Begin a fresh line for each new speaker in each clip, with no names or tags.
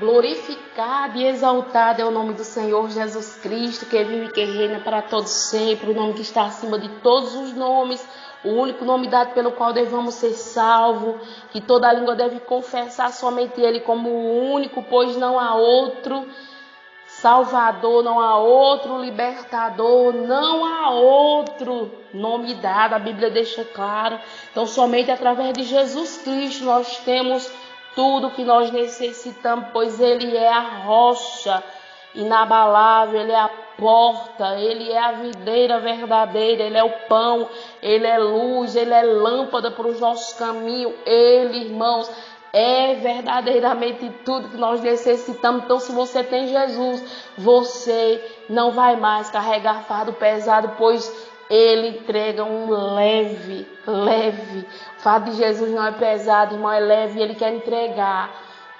Glorificado e exaltado é o nome do Senhor Jesus Cristo, que vive e que reina para todos sempre, o nome que está acima de todos os nomes, o único nome dado pelo qual devemos ser salvos, que toda língua deve confessar somente Ele como o único, pois não há outro Salvador, não há outro libertador, não há outro nome dado, a Bíblia deixa claro. Então somente através de Jesus Cristo nós temos tudo o que nós necessitamos, pois Ele é a rocha inabalável, Ele é a porta, Ele é a videira verdadeira, Ele é o pão, Ele é luz, Ele é lâmpada para os nossos caminhos. Ele, irmãos, é verdadeiramente tudo que nós necessitamos. Então, se você tem Jesus, você não vai mais carregar fardo pesado, pois Ele entrega um leve. O fardo de Jesus não é pesado, irmão, é leve. E Ele quer entregar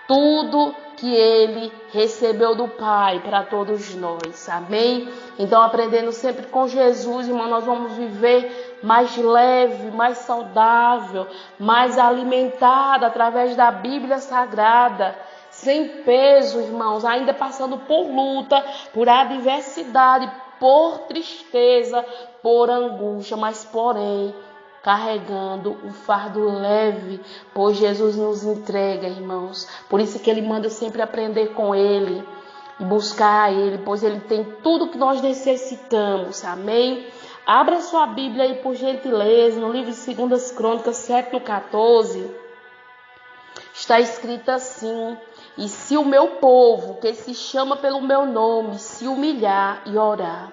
tudo que Ele recebeu do Pai para todos nós, amém? Então, aprendendo sempre com Jesus, irmão, nós vamos viver mais leve, mais saudável, mais alimentado através da Bíblia Sagrada, sem peso, irmãos, ainda passando por luta, por adversidade, por tristeza, por angústia, mas porém carregando um fardo leve, pois Jesus nos entrega, irmãos. Por isso que Ele manda sempre aprender com Ele e buscar Ele, pois Ele tem tudo que nós necessitamos, amém? Abra sua Bíblia aí, por gentileza, no livro de 2 Crônicas 7:14, está escrito assim: e se o meu povo, que se chama pelo meu nome, se humilhar e orar,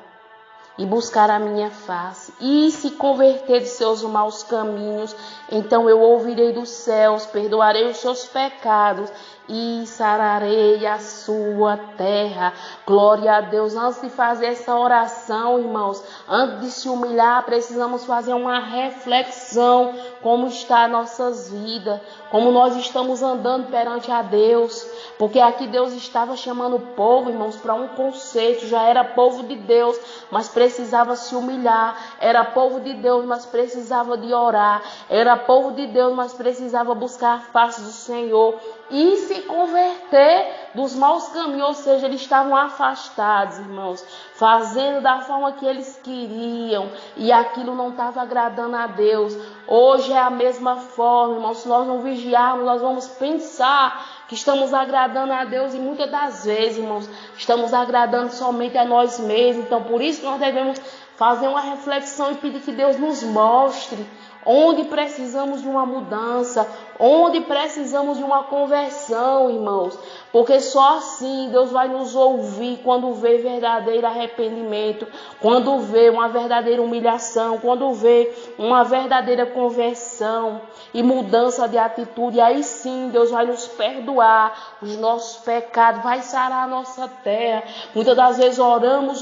e buscar a minha face, e se converter de seus maus caminhos, então eu ouvirei dos céus, perdoarei os seus pecados e sararei a sua terra. Glória a Deus. Antes de fazer essa oração, irmãos, antes de se humilhar, precisamos fazer uma reflexão, como está nossas vidas, como nós estamos andando perante a Deus, porque aqui Deus estava chamando o povo, irmãos, para um conceito. Já era povo de Deus, mas precisava se humilhar. Era povo de Deus, mas precisava de orar. Era povo de Deus, mas precisava buscar a face do Senhor e se converter dos maus caminhos. Ou seja, eles estavam afastados, irmãos, fazendo da forma que eles queriam, e aquilo não estava agradando a Deus. Hoje é a mesma forma, irmãos. Se nós não vigiarmos, nós vamos pensar que estamos agradando a Deus, e muitas das vezes, irmãos, estamos agradando somente a nós mesmos. Então, por isso nós devemos fazer uma reflexão e pedir que Deus nos mostre onde precisamos de uma mudança, onde precisamos de uma conversão, irmãos. Porque só assim Deus vai nos ouvir, quando vê verdadeiro arrependimento, quando vê uma verdadeira humilhação, quando vê uma verdadeira conversão e mudança de atitude. Aí sim Deus vai nos perdoar os nossos pecados, vai sarar a nossa terra. Muitas das vezes oramos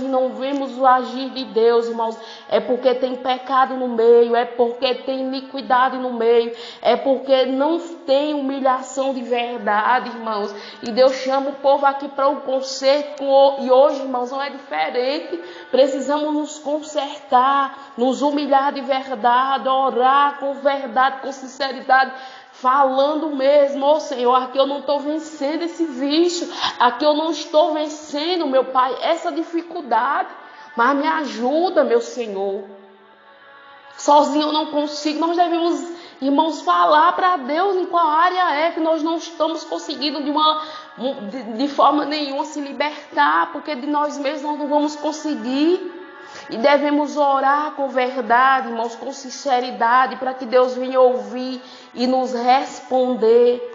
e não vemos o agir de Deus, irmãos. É porque tem pecado no meio, é porque tem iniquidade no meio, é porque não tem humilhação de verdade, irmãos. E Deus chama o povo aqui para um conserto, e hoje, irmãos, não é diferente. Precisamos nos consertar, nos humilhar de verdade, orar com verdade, com sinceridade, falando mesmo: ô Senhor, aqui eu não estou vencendo esse vício, aqui eu não estou vencendo, meu Pai, essa dificuldade, mas me ajuda, meu Senhor. Sozinho eu não consigo. Nós devemos, irmãos, falar para Deus em qual área é que nós não estamos conseguindo de forma nenhuma se libertar, porque de nós mesmos nós não vamos conseguir. E devemos orar com verdade, irmãos, com sinceridade, para que Deus venha ouvir e nos responder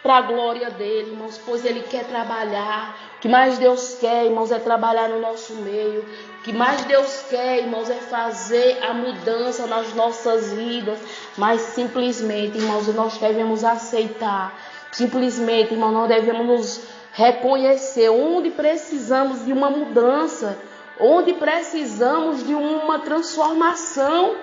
para a glória dele, irmãos, pois Ele quer trabalhar. O que mais Deus quer, irmãos, é trabalhar no nosso meio. O que mais Deus quer, irmãos, é fazer a mudança nas nossas vidas. Mas simplesmente, irmãos, nós devemos aceitar. Simplesmente, irmãos, nós devemos nos reconhecer onde precisamos de uma mudança, onde precisamos de uma transformação.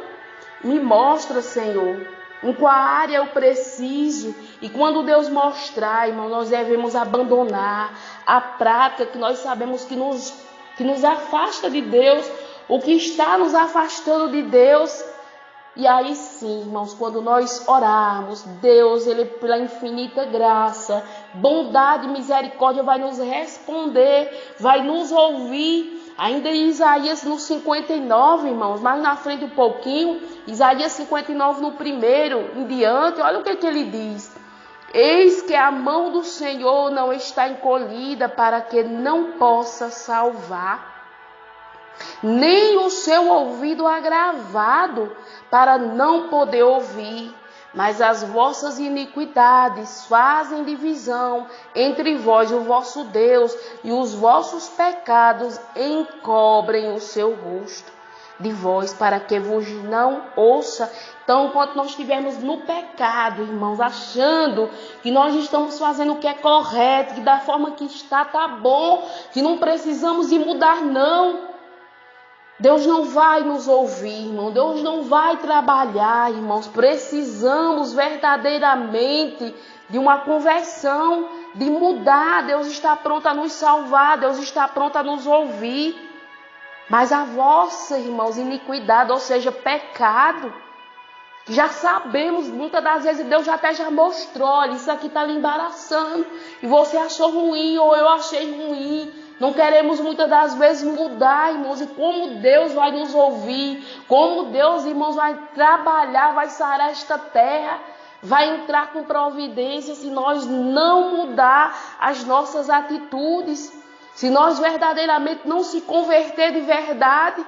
Me mostra, Senhor, em qual área eu preciso. E quando Deus mostrar, irmão, nós devemos abandonar a prática que nós sabemos que nos afasta de Deus. O que está nos afastando de Deus E aí sim, irmãos, quando nós orarmos, Deus, Ele pela infinita graça, bondade e misericórdia vai nos responder, vai nos ouvir. Ainda em Isaías no 59, irmãos, mais na frente um pouquinho, Isaías 59 no primeiro, em diante, olha o que ele diz. Eis que a mão do Senhor não está encolhida para que não possa salvar, nem o seu ouvido agravado para não poder ouvir. Mas as vossas iniquidades fazem divisão entre vós e o vosso Deus, e os vossos pecados encobrem o seu rosto de vós, para que vos não ouça. Então, enquanto nós estivermos no pecado, irmãos, achando que nós estamos fazendo o que é correto, que da forma que está bom, que não precisamos de mudar, não. Deus não vai nos ouvir, irmão. Deus não vai trabalhar, irmãos. Precisamos verdadeiramente de uma conversão, de mudar. Deus está pronto a nos salvar. Deus está pronto a nos ouvir. Mas a vossa, irmãos, iniquidade, ou seja, pecado, já sabemos, muitas das vezes Deus até já mostrou, olha, isso aqui está lhe embaraçando. E você achou ruim, ou eu achei ruim. Não queremos muitas das vezes mudar, irmãos, e como Deus vai nos ouvir, como Deus, irmãos, vai trabalhar, vai sarar esta terra, vai entrar com providência se nós não mudar as nossas atitudes, se nós verdadeiramente não se converter de verdade.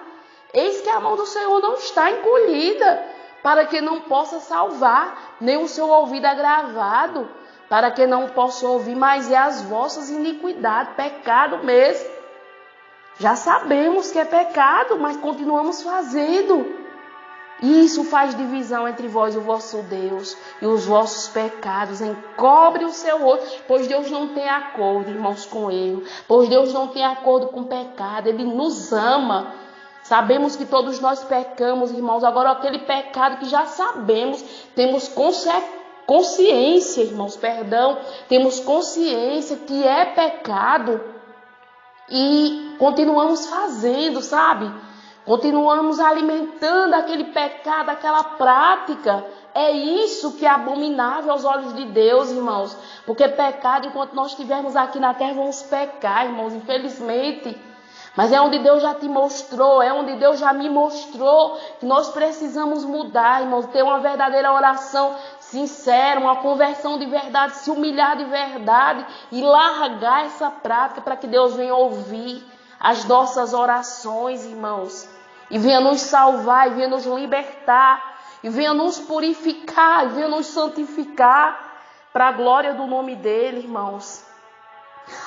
Eis que a mão do Senhor não está encolhida para que não possa salvar, nem o seu ouvido agravado para que não possam ouvir, mas é as vossas iniquidades, pecado mesmo. Já sabemos que é pecado, mas continuamos fazendo. Isso faz divisão entre vós e o vosso Deus, e os vossos pecados encobre o seu rosto, pois Deus não tem acordo, irmãos, com erro, pois Deus não tem acordo com pecado, Ele nos ama. Sabemos que todos nós pecamos, irmãos, agora aquele pecado que já sabemos, temos consciência, irmãos, temos consciência que é pecado e continuamos fazendo, sabe? Continuamos alimentando aquele pecado, aquela prática. É isso que é abominável aos olhos de Deus, irmãos. Porque pecado, enquanto nós estivermos aqui na terra, vamos pecar, irmãos, infelizmente. Mas é onde Deus já te mostrou, é onde Deus já me mostrou que nós precisamos mudar, irmãos, ter uma verdadeira oração sincera, uma conversão de verdade, se humilhar de verdade e largar essa prática para que Deus venha ouvir as nossas orações, irmãos, e venha nos salvar, e venha nos libertar, e venha nos purificar, e venha nos santificar para a glória do nome dele, irmãos.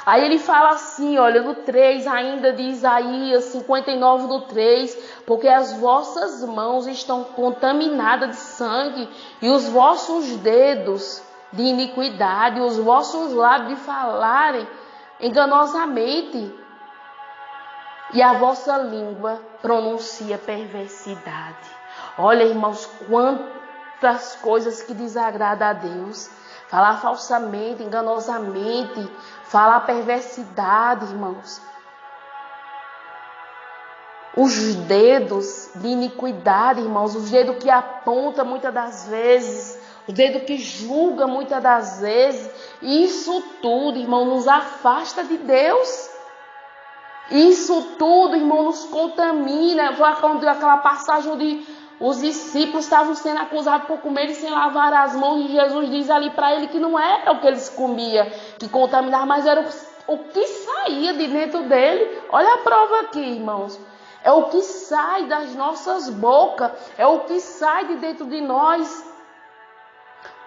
Aí ele fala assim, olha, no 3 ainda de Isaías 59 no 3, porque as vossas mãos estão contaminadas de sangue e os vossos dedos de iniquidade, os vossos lábios de falarem enganosamente e a vossa língua pronuncia perversidade. Olha, irmãos, quantas coisas que desagradam a Deus. Falar falsamente, enganosamente, falar perversidade, irmãos. Os dedos de iniquidade, irmãos, os dedos que apontam muitas das vezes, o dedo que julga muitas das vezes, isso tudo, irmão, nos afasta de Deus. Isso tudo, irmão, nos contamina. Foi aquela passagem onde os discípulos estavam sendo acusados por comerem sem lavar as mãos, e Jesus diz ali para ele que não era o que eles comiam que contaminava, mas era o que saía de dentro dele. Olha a prova aqui, irmãos. É o que sai das nossas bocas, é o que sai de dentro de nós.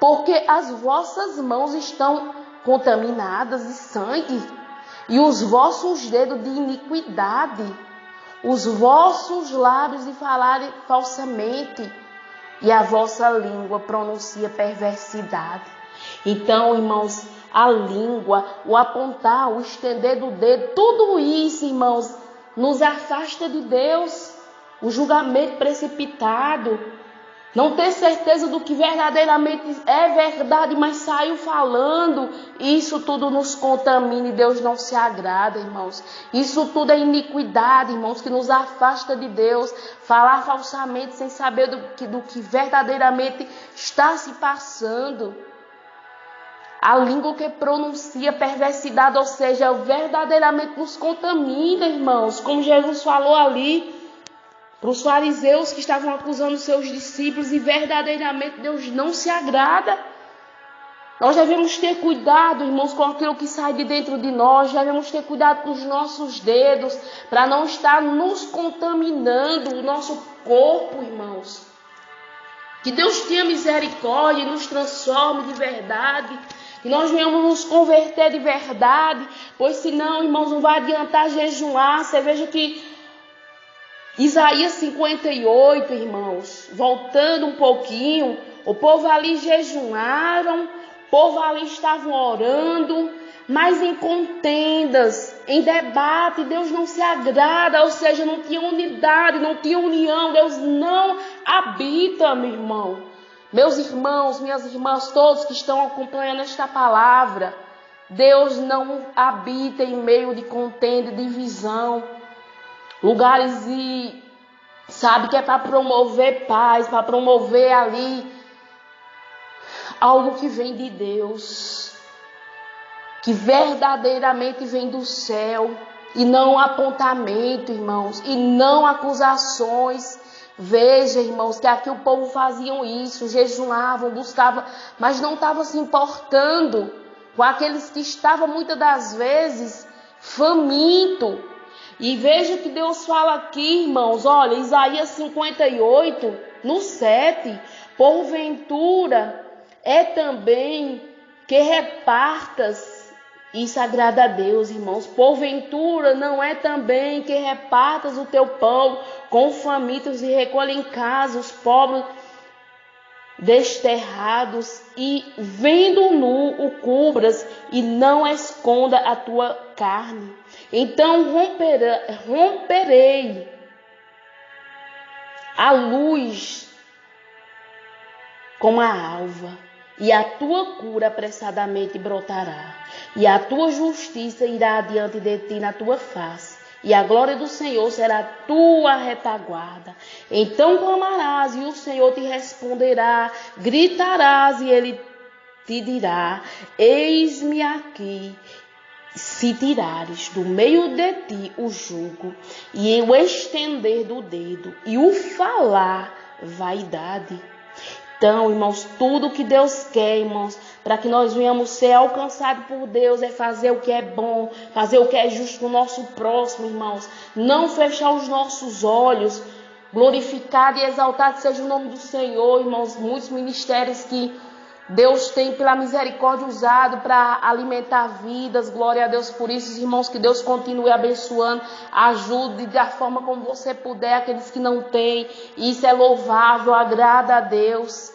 Porque as vossas mãos estão contaminadas de sangue, e os vossos dedos de iniquidade, os vossos lábios de falarem falsamente, e a vossa língua pronuncia perversidade. Então, irmãos, a língua, o apontar, o estender do dedo, tudo isso, irmãos, nos afasta de Deus. O julgamento precipitado, Não ter certeza do que verdadeiramente é verdade, mas saiu falando. Isso tudo nos contamina e Deus não se agrada, irmãos. Isso tudo é iniquidade, irmãos, que nos afasta de Deus. Falar falsamente sem saber do que verdadeiramente está se passando. A língua que pronuncia perversidade, ou seja, verdadeiramente nos contamina, irmãos. Como Jesus falou ali para os fariseus que estavam acusando seus discípulos, e verdadeiramente Deus não se agrada. Nós devemos ter cuidado, irmãos, com aquilo que sai de dentro de nós. Devemos ter cuidado com os nossos dedos, para não estar nos contaminando o nosso corpo, irmãos. Que Deus tenha misericórdia e nos transforme de verdade. Que nós venhamos nos converter de verdade. Pois senão, irmãos, não vai adiantar jejuar. Você veja que Isaías 58, irmãos, voltando um pouquinho, o povo ali jejuaram, o povo ali estavam orando, mas em contendas, em debate, Deus não se agrada, ou seja, não tinha unidade, não tinha união, Deus não habita, meu irmão. Meus irmãos, minhas irmãs, todos que estão acompanhando esta palavra, Deus não habita em meio de contenda e divisão. Lugares e sabe que é para promover paz, para promover ali algo que vem de Deus, que verdadeiramente vem do céu, e não apontamento, irmãos, e não acusações. Veja, irmãos, que aqui o povo faziam isso, jejuavam, buscavam, mas não estavam se importando com aqueles que estavam muitas das vezes faminto. E veja que Deus fala aqui, irmãos, olha, Isaías 58, no 7, porventura é também que repartas, isso agrada a Deus, irmãos, porventura não é também que repartas o teu pão com famintos e recolhe em casa os pobres desterrados, e vendo nu o cubras e não esconda a tua carne. Então romperei a luz como a alva, e a tua cura apressadamente brotará, e a tua justiça irá adiante de ti na tua face, e a glória do Senhor será a tua retaguarda. Então clamarás, e o Senhor te responderá, gritarás, e ele te dirá: eis-me aqui. Se tirares do meio de ti o jugo, e o estender do dedo, e o falar vaidade. Então, irmãos, tudo que Deus quer, irmãos, para que nós venhamos ser alcançados por Deus, é fazer o que é bom, fazer o que é justo com o nosso próximo, irmãos. Não fechar os nossos olhos, glorificado e exaltado seja o nome do Senhor, irmãos. Muitos ministérios que Deus tem pela misericórdia usado para alimentar vidas, glória a Deus por isso, irmãos, que Deus continue abençoando, ajude da forma como você puder, aqueles que não têm, isso é louvável, agrada a Deus,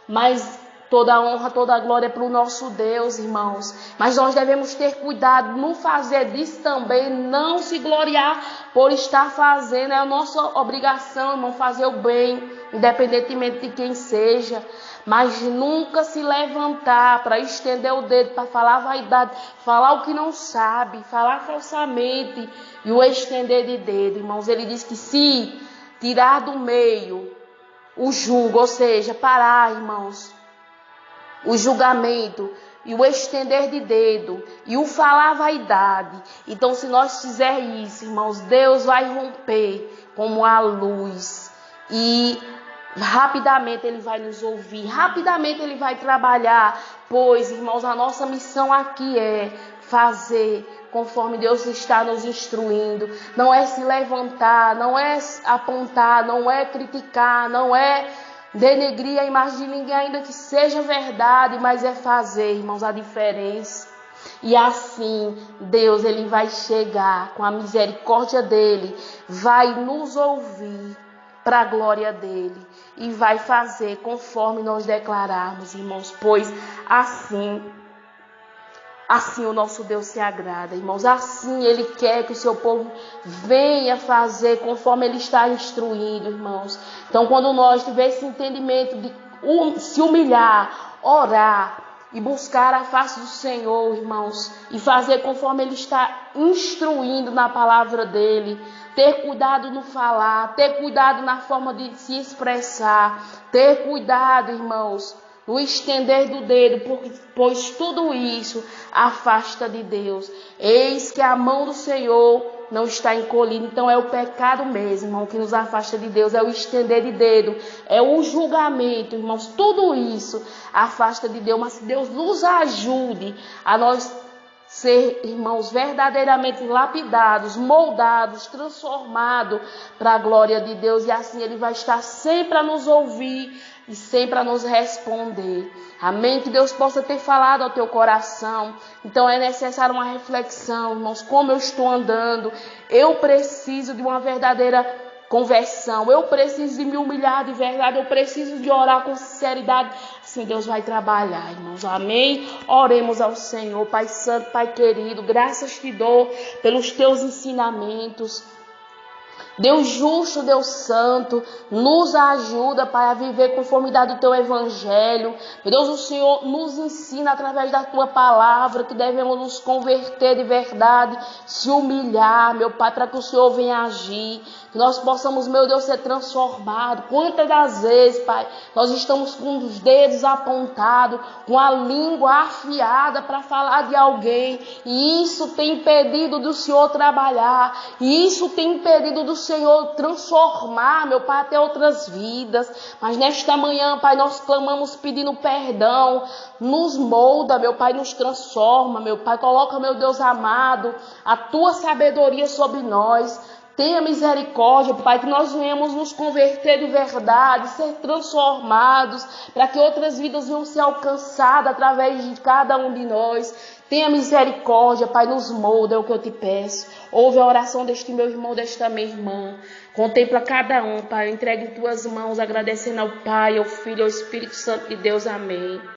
mas toda a honra, toda a glória é para o nosso Deus, irmãos, mas nós devemos ter cuidado, não fazer disso também, não se gloriar por estar fazendo, é a nossa obrigação, irmão, fazer o bem, independentemente de quem seja, mas nunca se levantar para estender o dedo, para falar a vaidade, falar o que não sabe, falar falsamente e o estender de dedo, irmãos. Ele diz que se tirar do meio o julgo, ou seja, parar, irmãos, o julgamento e o estender de dedo e o falar a vaidade. Então, se nós fizer isso, irmãos, Deus vai romper como a luz e rapidamente Ele vai nos ouvir, rapidamente Ele vai trabalhar, pois, irmãos, a nossa missão aqui é fazer conforme Deus está nos instruindo, não é se levantar, não é apontar, não é criticar, não é denegrir a imagem de ninguém, ainda que seja verdade, mas é fazer, irmãos, a diferença. E assim, Deus, Ele vai chegar com a misericórdia dEle, vai nos ouvir para a glória dEle e vai fazer conforme nós declararmos, irmãos, pois assim Assim o nosso Deus se agrada, irmãos. Assim Ele quer que o seu povo venha fazer conforme Ele está instruindo, irmãos. Então, quando nós tivermos esse entendimento de se humilhar, orar e buscar a face do Senhor, irmãos, e fazer conforme Ele está instruindo na palavra dEle, ter cuidado no falar, ter cuidado na forma de se expressar, ter cuidado, irmãos, no estender do dedo, pois tudo isso afasta de Deus. Eis que a mão do Senhor não está encolhida. Então é o pecado mesmo, irmão, que nos afasta de Deus. É o estender de dedo, é o julgamento, irmãos. Tudo isso afasta de Deus. Mas que Deus nos ajude a nós ser, irmãos, verdadeiramente lapidados, moldados, transformados para a glória de Deus. E assim Ele vai estar sempre a nos ouvir e sempre a nos responder. Amém? Que Deus possa ter falado ao teu coração. Então é necessário uma reflexão, irmãos. Como eu estou andando? Eu preciso de uma verdadeira conversão. Eu preciso de me humilhar de verdade. Eu preciso de orar com sinceridade. Assim Deus vai trabalhar, irmãos. Amém? Oremos ao Senhor. Pai Santo, Pai querido, graças te dou pelos teus ensinamentos. Deus justo, Deus santo, nos ajuda, Pai, a viver conformidade do Teu Evangelho. Meu Deus, o Senhor nos ensina através da Tua palavra que devemos nos converter de verdade, se humilhar, meu Pai, para que o Senhor venha agir. Que nós possamos, meu Deus, ser transformados. Quantas das vezes, Pai, nós estamos com os dedos apontados, com a língua afiada para falar de alguém. E isso tem impedido do Senhor trabalhar. E isso tem impedido do Senhor transformar, meu Pai, até outras vidas. Mas nesta manhã, Pai, nós clamamos pedindo perdão. Nos molda, meu Pai, nos transforma, meu Pai. Coloca, meu Deus amado, a Tua sabedoria sobre nós. Tenha misericórdia, Pai, que nós venhamos nos converter de verdade, ser transformados, para que outras vidas venham ser alcançadas através de cada um de nós. Tenha misericórdia, Pai, nos molda, é o que eu te peço. Ouve a oração deste meu irmão, desta minha irmã. Contempla cada um, Pai, entregue em Tuas mãos, agradecendo ao Pai, ao Filho e ao Espírito Santo de Deus. Amém.